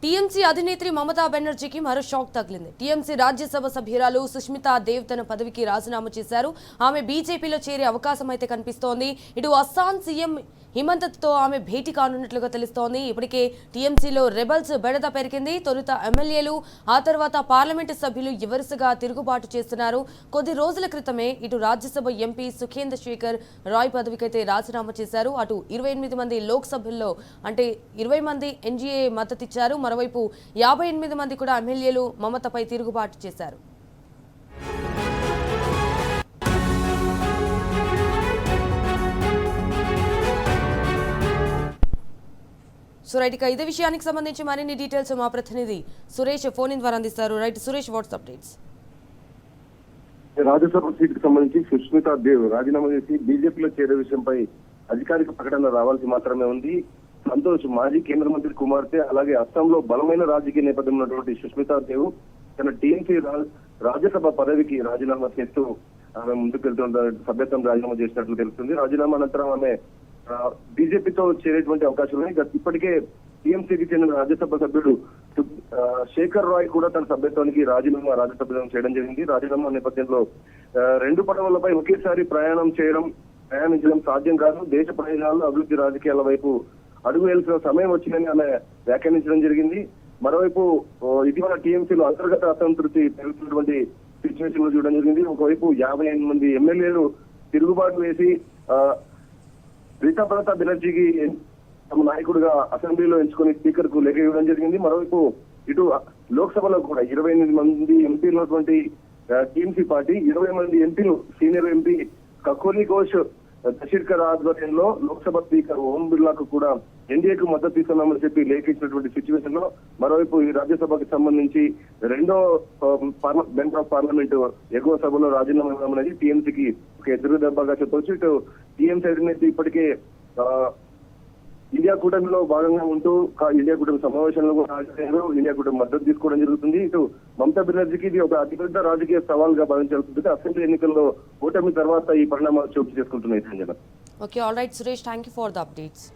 TMC అధినేత్రి Mamata బెనర్జీకి మరో shock తగిలింది. TMC Rajya Sabha సభ్యురాలు సుష్మితా దేవ్ తన పదవికి రాజీనామా చేశారు. ఆమె బీజేపీలో చేరే అవకాశం అయితే కనిపిస్తోంది. ఇటు అస్సాం సీఎం హిమంతతో ఆమె భేటీ కానున్నట్లుగా తెలుస్తోంది. ఇప్పటికే టీఎంసీలో రెబల్స్ బెడద పెరిగింది. తొలుత ఎమ్మెల్యేలు, ఆ తర్వాత పార్లమెంటు సభ్యులు వరుసగా తిరుగుబాటు చేస్తున్నారు. కొద్ది రోజుల క్రితమే ఇటు రాజ్యసభ ఎంపీ సుఖేంద్ర శేఖర్ రాయ్ పదవికైతే రాజీనామా చేశారు. అటు 28 మంది లోక్సభల్లో అంటే 20 మంది ఎన్జీఏ మద్దతిచ్చారు. మరోవైపు 58 మంది కూడా ఎమ్మెల్యేలు మమతపై తిరుగుబాటు చేశారు. సో రైట్, ఇక ఇదే విషయానికి సంబంధించి మరిన్ని డీటెయిల్స్ మా ప్రతినిధి సురేష్ ఫోన్ ఇన్ ద్వారా అందిస్తారు. Right Suresh, what's updates? Rajya Sabha సీటుకు సంబంధించి సుష్మితా దేవ్ రాజీనామా చేసి బీజేపీలో చేరే విషయంపై అధికారిక ప్రకటన రావాల్సి మాత్రమే ఉంది. సంతోష్ మాజీ కేంద్ర మంత్రి కుమార్తె, అలాగే అస్సాంలో బలమైన రాజకీయ నేపథ్యం ఉన్నటువంటి సుష్మితా దేవ్ తన టీఎంసీ రాజ్యసభ పదవికి రాజీనామా చేస్తూ ఆమె ముందుకెళ్తున్న సభ్యత్వం రాజీనామా చేసినట్లు తెలుస్తుంది. రాజీనామా అనంతరం ఆమె బీజేపీతో చేరేటువంటి అవకాశం ఉన్నాయి. ఇప్పటికే టీఎంసీకి చెందిన రాజ్యసభ సభ్యుడు శేఖర్ రాయ్ కూడా తన సభ్యత్వానికి రాజ్యసభ చేయడం జరిగింది. రాజీనామా నేపథ్యంలో రెండు పడవలపై ఒకేసారి ప్రయాణించడం సాధ్యం కాదు. దేశ ప్రయోజనాలు, అభివృద్ధి, రాజకీయాల వైపు అడుగు వేయాల్సిన సమయం వచ్చిందని ఆమె వ్యాఖ్యానించడం జరిగింది. మరోవైపు ఇటీవల టీఎంసీలో అంతర్గత అసంతృప్తి పెరుగుతున్నటువంటి సిచ్యువేషన్ చూడడం జరిగింది. ఒకవైపు 58 మంది ఎమ్మెల్యేలు తిరుగుబాటు వేసి రీతా బెనర్జీకి తమ నాయకుడిగా అసెంబ్లీలో ఎంచుకుని స్పీకర్ కు లేఖ ఇవ్వడం జరిగింది. మరోవైపు ఇటు లోక్సభలో కూడా 28 మంది ఎంపీలు ఉన్నటువంటి టీఎంసీ పార్టీ 20 మంది ఎంపీలు సీనియర్ ఎంపీ కకోలి ఘోష్ దశీర్కర్ ఆధ్వర్యంలో లోక్సభ స్పీకర్ ఓం బిర్లాకు కూడా ఎన్డీఏకు మద్దతు ఇస్తున్నామని చెప్పి లేఖ ఇచ్చినటువంటి సిచ్యువేషన్ లో మరోవైపు ఈ రాజ్యసభకు సంబంధించి రెండో బెంచ్ ఆఫ్ పార్లమెంట్ ఎగువ సభలో రాజీనామా ఇవ్వడం అనేది టీఎంసీకి ఒక ఎదురు దెబ్బగా చెప్పవచ్చు. ఇటు టీఎంసీ అధినేత ఇప్పటికే ఇండియా కూటమిలో భాగంగా ఉంటూ ఇండియా కూటమి సమావేశంలో కూడా ఇండియా కూటమి మద్దతు తీసుకోవడం జరుగుతుంది. ఇటు మమతా బెనర్జీకి ఇది ఒక అతిపెద్ద రాజకీయ సవాల్గా భావించాల్సి అసెంబ్లీ ఎన్నికల్లో కూటమి తర్వాత ఈ పరిణామాలు చోటు చేసుకుంటున్నాయి. Okay, all right Suresh, thank you for the updates.